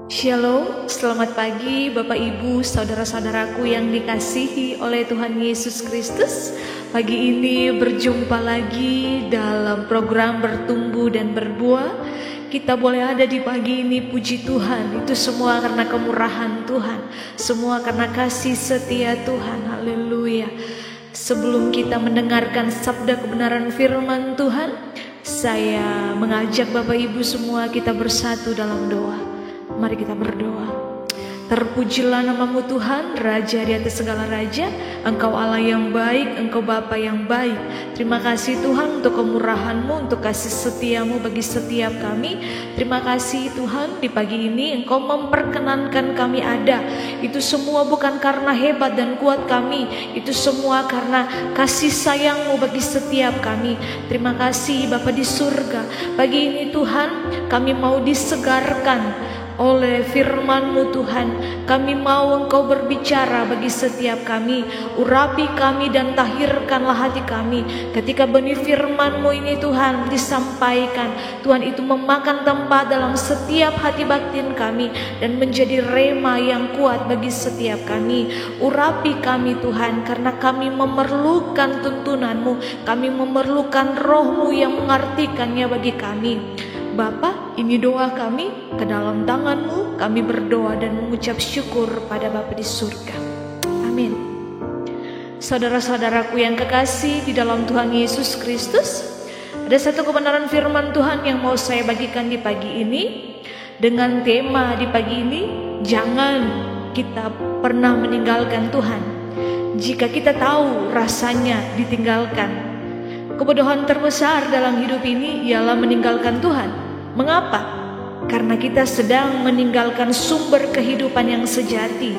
Shalom, selamat pagi Bapak Ibu, saudara-saudaraku yang dikasihi oleh Tuhan Yesus Kristus. Pagi ini berjumpa lagi dalam program Bertumbuh dan Berbuah. Kita boleh ada di pagi ini, puji Tuhan. Itu semua karena kemurahan Tuhan, semua karena kasih setia Tuhan. Haleluya. Sebelum kita mendengarkan sabda kebenaran firman Tuhan, saya mengajak Bapak Ibu semua kita bersatu dalam doa. Mari kita berdoa. Terpujilah namamu Tuhan, Raja di atas segala raja. Engkau Allah yang baik, Engkau Bapa yang baik. Terima kasih Tuhan untuk kemurahan-Mu, untuk kasih setiamu bagi setiap kami. Terima kasih Tuhan, di pagi ini Engkau memperkenankan kami ada. Itu semua bukan karena hebat dan kuat kami, itu semua karena kasih sayang-Mu bagi setiap kami. Terima kasih Bapa di surga. Pagi ini Tuhan, kami mau disegarkan oleh firman-Mu Tuhan. Kami mau Engkau berbicara bagi setiap kami. Urapi kami dan tahirkanlah hati kami. Ketika benih firman-Mu ini Tuhan disampaikan, Tuhan itu memakan tempat dalam setiap hati batin kami dan menjadi rema yang kuat bagi setiap kami. Urapi kami Tuhan, karena kami memerlukan tuntunan-Mu. Kami memerlukan Roh-Mu yang mengartikannya bagi kami. Bapa, ini doa kami, ke dalam tangan-Mu kami berdoa dan mengucap syukur pada Bapa di surga. Amin. Saudara-saudaraku yang kekasih di dalam Tuhan Yesus Kristus, ada satu kebenaran firman Tuhan yang mau saya bagikan di pagi ini. Dengan tema di pagi ini, jangan kita pernah meninggalkan Tuhan. Jika kita tahu rasanya ditinggalkan, kebodohan terbesar dalam hidup ini ialah meninggalkan Tuhan. Mengapa? Karena kita sedang meninggalkan sumber kehidupan yang sejati.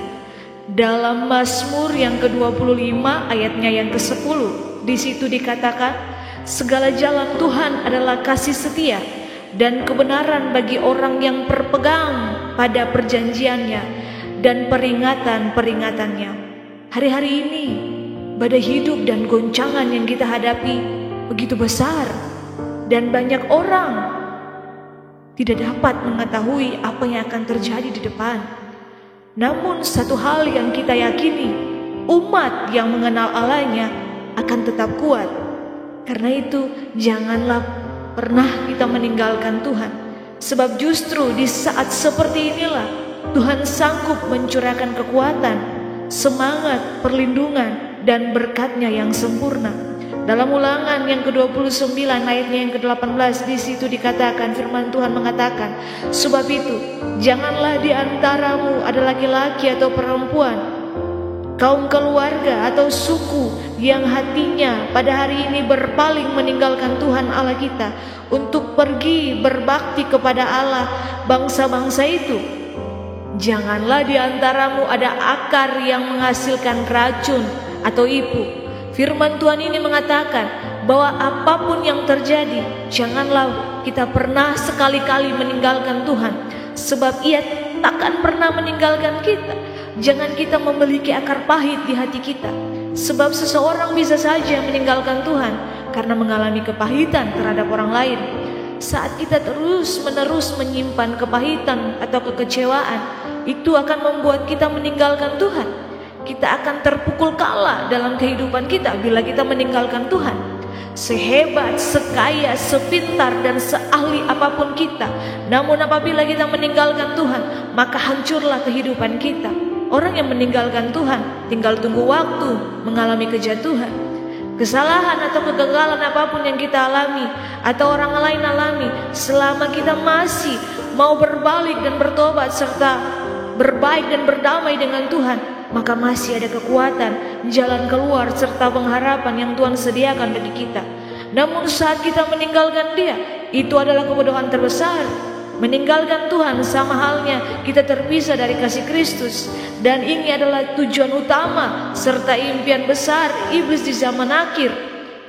Dalam Mazmur yang ke-25 ayatnya yang ke-10, di situ dikatakan, segala jalan Tuhan adalah kasih setia dan kebenaran bagi orang yang berpegang pada perjanjiannya dan peringatan-peringatannya. Hari-hari ini badai hidup dan goncangan yang kita hadapi begitu besar, dan banyak orang tidak dapat mengetahui apa yang akan terjadi di depan. Namun satu hal yang kita yakini, umat yang mengenal Allahnya akan tetap kuat. Karena itu janganlah pernah kita meninggalkan Tuhan. Sebab justru di saat seperti inilah Tuhan sanggup mencurahkan kekuatan, semangat, perlindungan, dan berkat-Nya yang sempurna. Dalam Ulangan yang ke-29 ayatnya yang ke-18, di situ dikatakan, firman Tuhan mengatakan, sebab itu janganlah di antaramu ada laki-laki atau perempuan, kaum keluarga atau suku yang hatinya pada hari ini berpaling meninggalkan Tuhan Allah kita untuk pergi berbakti kepada Allah bangsa-bangsa itu. Janganlah di antaramu ada akar yang menghasilkan racun atau ipu. Firman Tuhan ini mengatakan bahwa apapun yang terjadi, janganlah kita pernah sekali-kali meninggalkan Tuhan, sebab Ia takkan pernah meninggalkan kita. Jangan kita memiliki akar pahit di hati kita, sebab seseorang bisa saja meninggalkan Tuhan karena mengalami kepahitan terhadap orang lain. Saat kita terus-menerus menyimpan kepahitan atau kekecewaan, itu akan membuat kita meninggalkan Tuhan. Kita akan terpukul kalah dalam kehidupan kita bila kita meninggalkan Tuhan. Sehebat, sekaya, sepintar, dan seahli apapun kita, namun apabila kita meninggalkan Tuhan, maka hancurlah kehidupan kita. Orang yang meninggalkan Tuhan tinggal tunggu waktu mengalami kejatuhan. Kesalahan atau kegagalan apapun yang kita alami atau orang lain alami, selama kita masih mau berbalik dan bertobat serta berbaik dan berdamai dengan Tuhan, maka masih ada kekuatan, jalan keluar, serta pengharapan yang Tuhan sediakan bagi kita. Namun saat kita meninggalkan Dia, itu adalah kebodohan terbesar. Meninggalkan Tuhan sama halnya kita terpisah dari kasih Kristus. Dan ini adalah tujuan utama serta impian besar iblis di zaman akhir.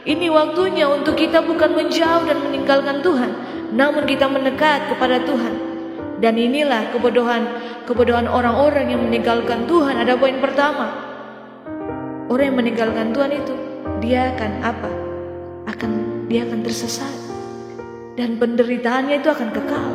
Ini waktunya untuk kita bukan menjauh dan meninggalkan Tuhan, namun kita mendekat kepada Tuhan. Dan inilah kebodohan orang-orang yang meninggalkan Tuhan. Ada poin pertama, orang yang meninggalkan Tuhan itu dia akan apa? Dia akan tersesat, dan penderitaannya itu akan kekal.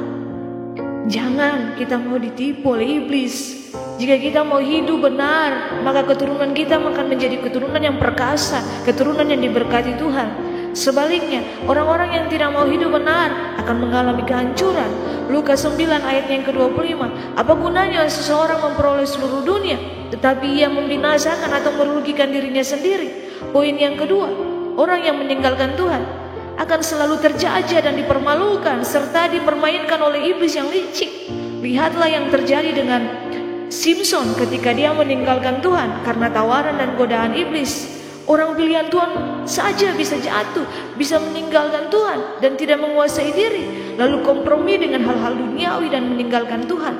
Jangan kita mau ditipu oleh iblis. Jika kita mau hidup benar, maka keturunan kita akan menjadi keturunan yang perkasa, keturunan yang diberkati Tuhan. Sebaliknya, orang-orang yang tidak mau hidup benar akan mengalami kehancuran. Lukas 9 ayat yang ke-25. Apa gunanya seseorang memperoleh seluruh dunia, tetapi ia membinasakan atau merugikan dirinya sendiri? Poin yang kedua, orang yang meninggalkan Tuhan akan selalu terjajah dan dipermalukan serta dipermainkan oleh iblis yang licik. Lihatlah yang terjadi dengan Simpson ketika dia meninggalkan Tuhan karena tawaran dan godaan iblis. Orang pilihan Tuhan saja bisa jatuh, bisa meninggalkan Tuhan dan tidak menguasai diri, lalu kompromi dengan hal-hal duniawi dan meninggalkan Tuhan.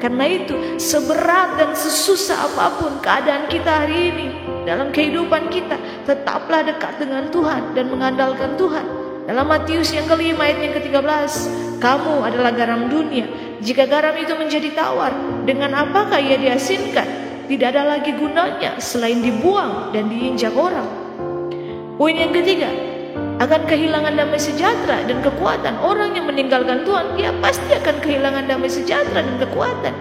Karena itu, seberat dan sesusah apapun keadaan kita hari ini, dalam kehidupan kita, tetaplah dekat dengan Tuhan dan mengandalkan Tuhan. Dalam Matius yang ke-5 ayat yang ke-13, kamu adalah garam dunia. Jika garam itu menjadi tawar, dengan apakah ia diasinkan? Tidak ada lagi gunanya selain dibuang dan diinjak orang. Poin yang ketiga, akan kehilangan damai sejahtera dan kekuatan. Orang yang meninggalkan Tuhan, dia pasti akan kehilangan damai sejahtera dan kekuatan.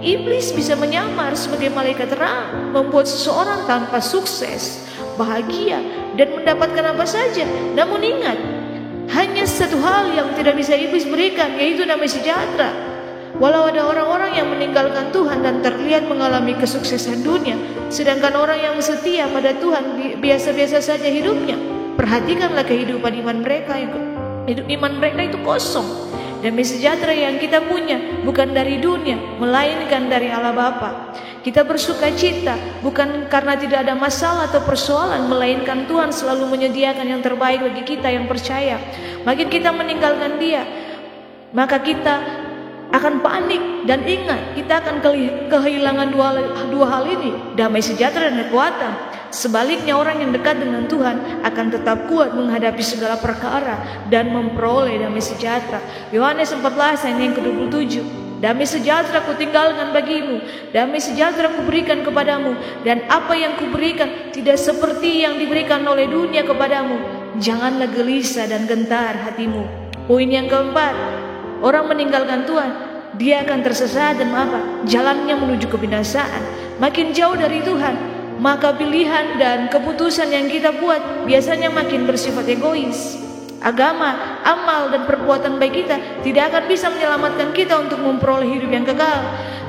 Iblis bisa menyamar sebagai malaikat terang, membuat seseorang tanpa sukses, bahagia, dan mendapatkan apa saja. Namun ingat, hanya satu hal yang tidak bisa iblis berikan, yaitu damai sejahtera. Walau ada orang-orang yang meninggalkan Tuhan dan terlihat mengalami kesuksesan dunia, sedangkan orang yang setia pada Tuhan biasa-biasa saja hidupnya. Perhatikanlah kehidupan iman mereka, iman mereka itu kosong. Damai sejahtera yang kita punya bukan dari dunia, melainkan dari Allah Bapa. Kita bersuka cita bukan karena tidak ada masalah atau persoalan, melainkan Tuhan selalu menyediakan yang terbaik bagi kita yang percaya. Makin kita meninggalkan Dia, maka kita akan panik. Dan ingat, kita akan kehilangan dua hal ini, damai sejahtera dan kekuatan. Sebaliknya, orang yang dekat dengan Tuhan akan tetap kuat menghadapi segala perkara dan memperoleh damai sejahtera. Yohanes 14 ayat yang ke-27. Damai sejahtera kutinggalkan bagimu, damai sejahtera kuberikan kepadamu, dan apa yang kuberikan tidak seperti yang diberikan oleh dunia kepadamu. Janganlah gelisah dan gentar hatimu. Poin yang keempat, orang meninggalkan Tuhan, dia akan tersesat dan jalannya menuju kebinasaan. Makin jauh dari Tuhan, maka pilihan dan keputusan yang kita buat biasanya makin bersifat egois. Agama, amal, dan perbuatan baik kita tidak akan bisa menyelamatkan kita untuk memperoleh hidup yang kekal.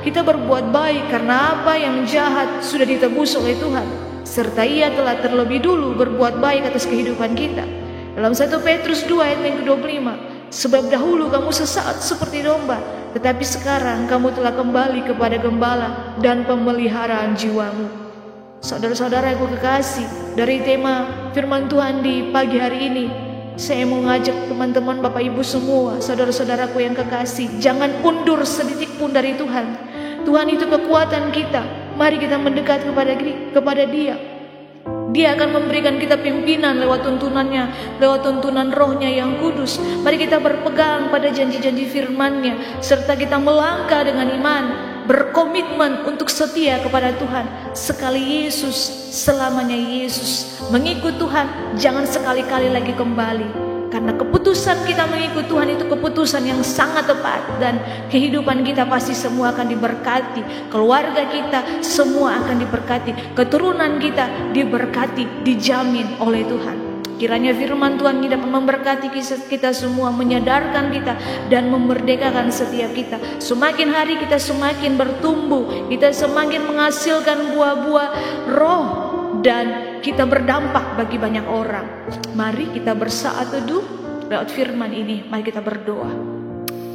Kita berbuat baik karena apa yang jahat sudah ditebus oleh Tuhan, serta Ia telah terlebih dulu berbuat baik atas kehidupan kita. Dalam 1 Petrus 2 ayat yang ke-25, sebab dahulu kamu sesat seperti domba, tetapi sekarang kamu telah kembali kepada gembala dan pemeliharaan jiwamu. Saudara-saudara yang kekasih, dari tema firman Tuhan di pagi hari ini, saya mau ngajak teman-teman, Bapak Ibu semua, saudara-saudaraku yang kekasih, jangan undur sedetik pun dari Tuhan. Tuhan itu kekuatan kita. Mari kita mendekat kepada Dia. Dia akan memberikan kita pimpinan lewat tuntunannya, lewat tuntunan Roh-Nya yang kudus. Mari kita berpegang pada janji-janji firman-Nya, serta kita melangkah dengan iman, berkomitmen untuk setia kepada Tuhan. Sekali Yesus, selamanya Yesus. Mengikut Tuhan, jangan sekali-kali lagi kembali. Karena keputusan kita mengikut Tuhan itu keputusan yang sangat tepat, dan kehidupan kita pasti semua akan diberkati. Keluarga kita semua akan diberkati. Keturunan kita diberkati, dijamin oleh Tuhan. Kiranya firman Tuhan dapat memberkati kita semua, menyadarkan kita dan memerdekakan setiap kita. Semakin hari kita semakin bertumbuh, kita semakin menghasilkan buah-buah roh, dan kita berdampak bagi banyak orang. Mari kita bersaat teduh lewat firman ini. Mari kita berdoa.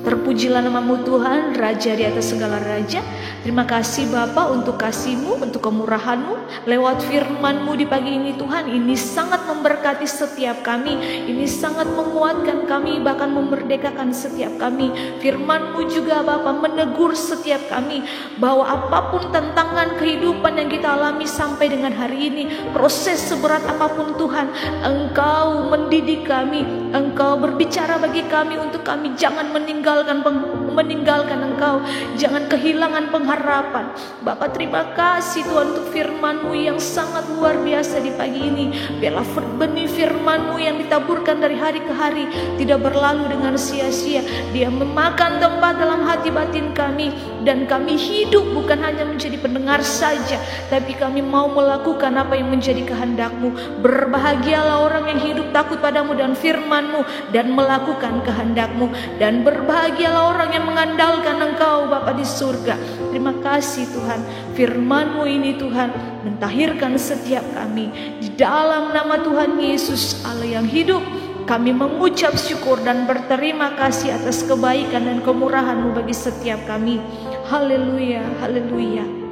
Terpujilah nama-Mu Tuhan, Raja di atas segala raja. Terima kasih Bapa untuk kasih-Mu, untuk kemurahan-Mu. Lewat firman-Mu di pagi ini Tuhan, ini sangat memberkati setiap kami. Ini sangat menguatkan kami, bahkan memerdekakan setiap kami. Firman-Mu juga Bapa menegur setiap kami, bahwa apapun tantangan kehidupan yang kita alami sampai dengan hari ini, proses seberat apapun Tuhan, Engkau mendidik kami, Engkau berbicara bagi kami untuk kami jangan meninggalkan meninggalkan Engkau, jangan kehilangan pengharapan. Bapa, terima kasih Tuhan untuk firman-Mu yang sangat luar biasa di pagi ini. Biarlah benih firman-Mu yang ditaburkan dari hari ke hari tidak berlalu dengan sia-sia. Dia memakan tempat dalam hati batin kami, dan kami hidup bukan hanya menjadi pendengar saja, tapi kami mau melakukan apa yang menjadi kehendak-Mu. Berbahagialah orang yang hidup takut padamu dan firman-Mu dan melakukan kehendak-Mu, dan berbahagialah orang yang mengandalkan Engkau Bapa di surga. Terima kasih Tuhan, firman-Mu ini Tuhan mentahirkan setiap kami. Di dalam nama Tuhan Yesus Allah yang hidup, kami mengucap syukur dan berterima kasih atas kebaikan dan kemurahan-Mu bagi setiap kami. Haleluya, haleluya.